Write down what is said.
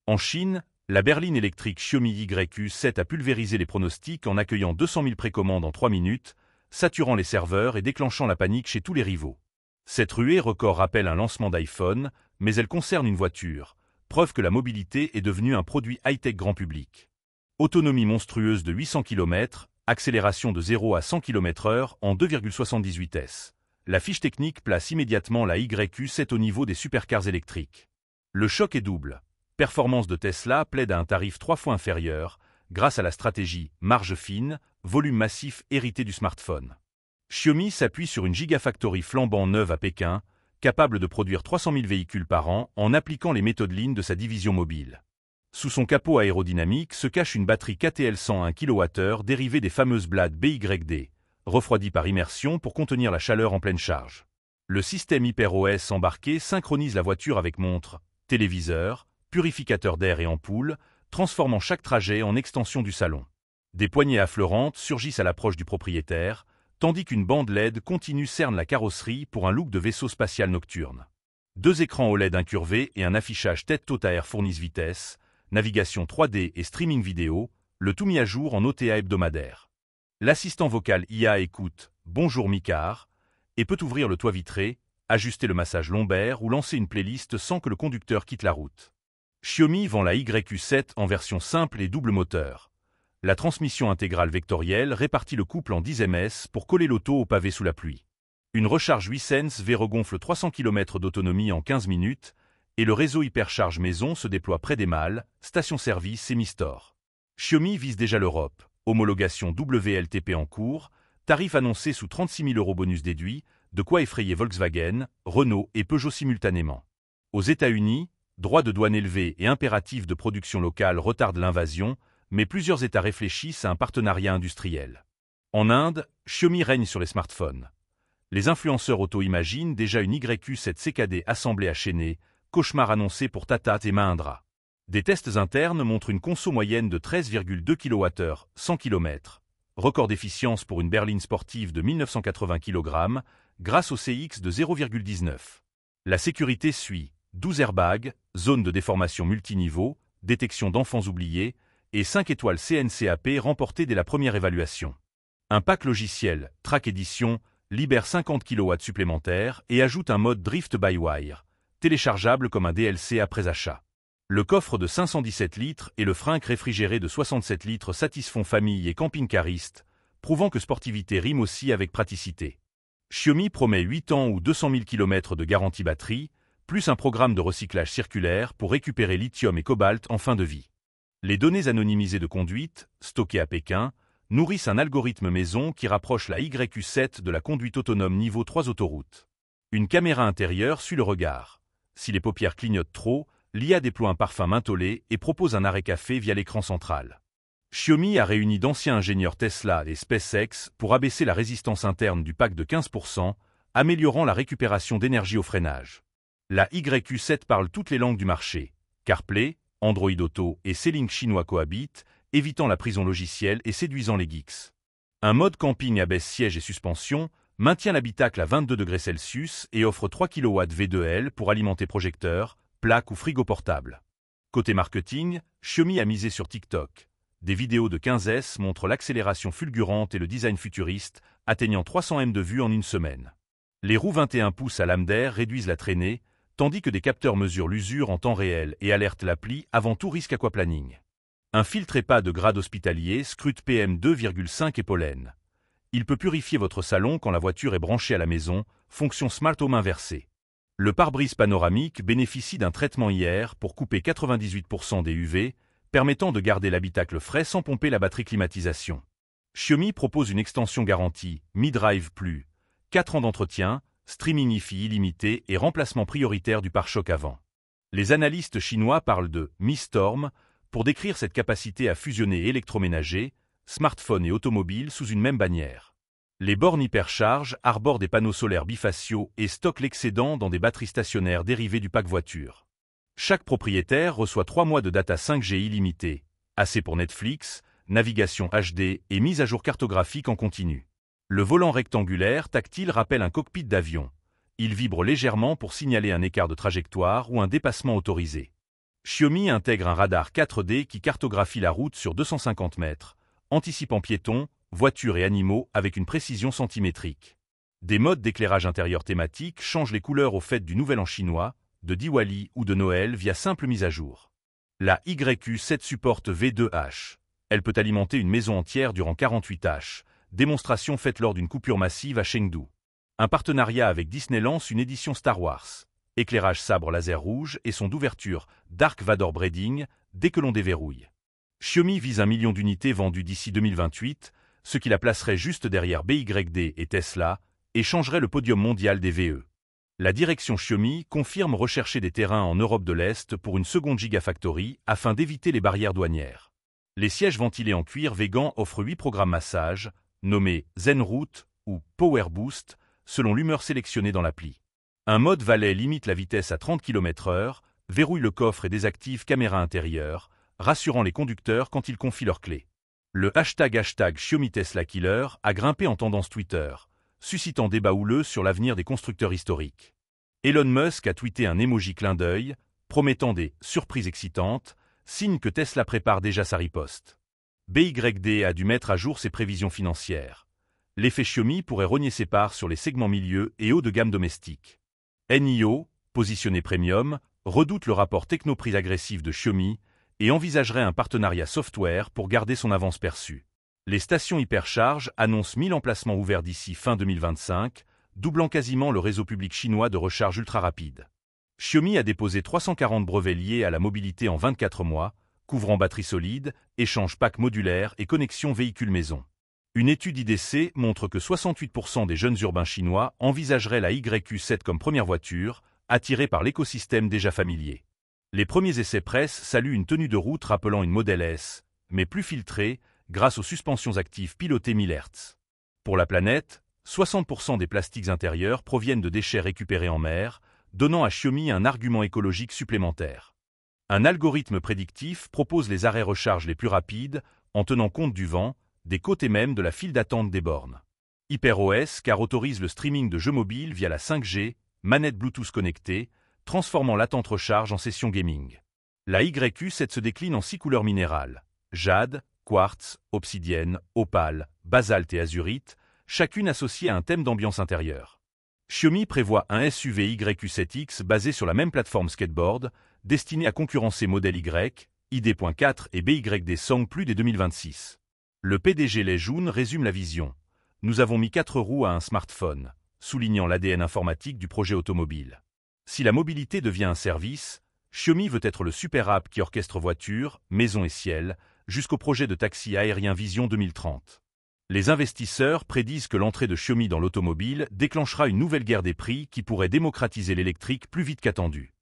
En Chine, la berline électrique Xiaomi YQ7 a pulvérisé les pronostics en accueillant 200 000 précommandes en 3 minutes, saturant les serveurs et déclenchant la panique chez tous les rivaux. Cette ruée record rappelle un lancement d'iPhone, mais elle concerne une voiture, preuve que la mobilité est devenue un produit high-tech grand public. Autonomie monstrueuse de 800 km, accélération de 0 à 100 km/h en 2,78 s. La fiche technique place immédiatement la YQ7 au niveau des supercars électriques. Le choc est double. Performance de Tesla plaide à un tarif 3 fois inférieur, grâce à la stratégie marge fine, volume massif hérité du smartphone. Xiaomi s'appuie sur une gigafactory flambant neuve à Pékin, capable de produire 300 000 véhicules par an en appliquant les méthodes Lean de sa division mobile. Sous son capot aérodynamique se cache une batterie KTL 101 kWh dérivée des fameuses blades BYD, refroidie par immersion pour contenir la chaleur en pleine charge. Le système HyperOS embarqué synchronise la voiture avec montre, téléviseur, purificateur d'air et ampoule, transformant chaque trajet en extension du salon. Des poignées affleurantes surgissent à l'approche du propriétaire, tandis qu'une bande LED continue cerne la carrosserie pour un look de vaisseau spatial nocturne. 2 écrans OLED incurvés et un affichage tête haute AR fournissent vitesse, navigation 3D et streaming vidéo, le tout mis à jour en OTA hebdomadaire. L'assistant vocal IA écoute « Bonjour Micard » et peut ouvrir le toit vitré, ajuster le massage lombaire ou lancer une playlist sans que le conducteur quitte la route. Xiaomi vend la YQ7 en version simple et double moteur. La transmission intégrale vectorielle répartit le couple en 10 ms pour coller l'auto au pavé sous la pluie. Une recharge 8sense V regonfle 300 km d'autonomie en 15 minutes et le réseau hypercharge maison se déploie près des malles, stations-service et mi-store. Xiaomi vise déjà l'Europe, homologation WLTP en cours, tarif annoncé sous 36 000 € bonus déduit, de quoi effrayer Volkswagen, Renault et Peugeot simultanément. Aux États-Unis, droits de douane élevés et impératifs de production locale retardent l'invasion, mais plusieurs États réfléchissent à un partenariat industriel. En Inde, Xiaomi règne sur les smartphones. Les influenceurs auto imaginent déjà une YQ7 CKD assemblée à Chennai, cauchemar annoncé pour Tata et Mahindra. Des tests internes montrent une conso moyenne de 13,2 kWh 100 km, record d'efficience pour une berline sportive de 1980 kg, grâce au CX de 0,19. La sécurité suit, 12 airbags, zone de déformation multiniveau, détection d'enfants oubliés, et 5 étoiles CNCAP remportées dès la première évaluation. Un pack logiciel, Track Edition, libère 50 kW supplémentaires et ajoute un mode Drift by Wire, téléchargeable comme un DLC après achat. Le coffre de 517 litres et le fringue réfrigéré de 67 litres satisfont famille et camping-caristes, prouvant que sportivité rime aussi avec praticité. Xiaomi promet 8 ans ou 200 000 km de garantie batterie, plus un programme de recyclage circulaire pour récupérer lithium et cobalt en fin de vie. Les données anonymisées de conduite, stockées à Pékin, nourrissent un algorithme maison qui rapproche la YQ7 de la conduite autonome niveau 3 autoroute. Une caméra intérieure suit le regard. Si les paupières clignotent trop, l'IA déploie un parfum mentholé et propose un arrêt café via l'écran central. Xiaomi a réuni d'anciens ingénieurs Tesla et SpaceX pour abaisser la résistance interne du pack de 15%, améliorant la récupération d'énergie au freinage. La YQ7 parle toutes les langues du marché. CarPlay, Android Auto et C-Link chinois cohabitent, évitant la prison logicielle et séduisant les geeks. Un mode camping abaisse siège et suspension, maintient l'habitacle à 22 degrés Celsius et offre 3 kW V2L pour alimenter projecteur, plaque ou frigo portable. Côté marketing, Xiaomi a misé sur TikTok. Des vidéos de 15S montrent l'accélération fulgurante et le design futuriste, atteignant 300 m de vue en une semaine. Les roues 21 pouces à lame d'air réduisent la traînée, tandis que des capteurs mesurent l'usure en temps réel et alertent l'appli avant tout risque aquaplaning. Un filtre EPA de grade hospitalier scrute PM2,5 et pollen. Il peut purifier votre salon quand la voiture est branchée à la maison, fonction Smart Home inversée. Le pare-brise panoramique bénéficie d'un traitement IR pour couper 98% des UV, permettant de garder l'habitacle frais sans pomper la batterie climatisation. Xiaomi propose une extension garantie Mi Drive Plus, 4 ans d'entretien, streaming Wi-Fi illimité et remplacement prioritaire du pare-choc avant. Les analystes chinois parlent de Mi Storm pour décrire cette capacité à fusionner électroménager, smartphone et automobile sous une même bannière. Les bornes hypercharge arborent des panneaux solaires bifaciaux et stockent l'excédent dans des batteries stationnaires dérivées du pack voiture. Chaque propriétaire reçoit 3 mois de data 5G illimité, assez pour Netflix, navigation HD et mise à jour cartographique en continu. Le volant rectangulaire tactile rappelle un cockpit d'avion. Il vibre légèrement pour signaler un écart de trajectoire ou un dépassement autorisé. Xiaomi intègre un radar 4D qui cartographie la route sur 250 mètres, anticipant piétons, voitures et animaux avec une précision centimétrique. Des modes d'éclairage intérieur thématique changent les couleurs aux fêtes du Nouvel An chinois, de Diwali ou de Noël via simple mise à jour. La YQ7 supporte V2H. Elle peut alimenter une maison entière durant 48 H, démonstration faite lors d'une coupure massive à Chengdu. Un partenariat avec Disney lance une édition Star Wars. Éclairage sabre laser rouge et son d'ouverture Dark Vador Braiding dès que l'on déverrouille. Xiaomi vise 1 million d'unités vendues d'ici 2028, ce qui la placerait juste derrière BYD et Tesla, et changerait le podium mondial des VE. La direction Xiaomi confirme rechercher des terrains en Europe de l'Est pour une seconde Gigafactory afin d'éviter les barrières douanières. Les sièges ventilés en cuir végan offrent 8 programmes massage, nommés Zen Route ou Power Boost, selon l'humeur sélectionnée dans l'appli. Un mode valet limite la vitesse à 30 km/h, verrouille le coffre et désactive caméra intérieure, rassurant les conducteurs quand ils confient leurs clés. Le hashtag Xiaomi Tesla Killer a grimpé en tendance Twitter, suscitant débat houleux sur l'avenir des constructeurs historiques. Elon Musk a tweeté un emoji clin d'œil, promettant des « surprises excitantes », signe que Tesla prépare déjà sa riposte. BYD a dû mettre à jour ses prévisions financières. L'effet Xiaomi pourrait rogner ses parts sur les segments milieu et haut de gamme domestiques. NIO, positionné premium, redoute le rapport technoprix agressif de Xiaomi et envisagerait un partenariat software pour garder son avance perçue. Les stations hypercharge annoncent 1000 emplacements ouverts d'ici fin 2025, doublant quasiment le réseau public chinois de recharge ultra rapide. Xiaomi a déposé 340 brevets liés à la mobilité en 24 mois, couvrant batterie solide, échange pack modulaire et connexion véhicule maison. Une étude IDC montre que 68% des jeunes urbains chinois envisageraient la YQ7 comme première voiture, attirés par l'écosystème déjà familier. Les premiers essais presse saluent une tenue de route rappelant une Model S, mais plus filtrée, grâce aux suspensions actives pilotées 1000 Hz. Pour la planète, 60% des plastiques intérieurs proviennent de déchets récupérés en mer, donnant à Xiaomi un argument écologique supplémentaire. Un algorithme prédictif propose les arrêts recharge les plus rapides, en tenant compte du vent, des côtes et même de la file d'attente des bornes. HyperOS car autorise le streaming de jeux mobiles via la 5G, manette Bluetooth connectée, transformant l'attente recharge en session gaming. La YQ7 se décline en 6 couleurs minérales, jade, quartz, obsidienne, opale, basalte et azurite, chacune associée à un thème d'ambiance intérieure. Xiaomi prévoit un SUV YQ7X basé sur la même plateforme skateboard, destiné à concurrencer Model Y, ID.4 et BYD Song Plus dès 2026. Le PDG Les Jun résume la vision. Nous avons mis 4 roues à un smartphone, soulignant l'ADN informatique du projet automobile. Si la mobilité devient un service, Xiaomi veut être le super app qui orchestre voiture, maison et ciel, jusqu'au projet de taxi aérien Vision 2030. Les investisseurs prédisent que l'entrée de Xiaomi dans l'automobile déclenchera une nouvelle guerre des prix qui pourrait démocratiser l'électrique plus vite qu'attendu.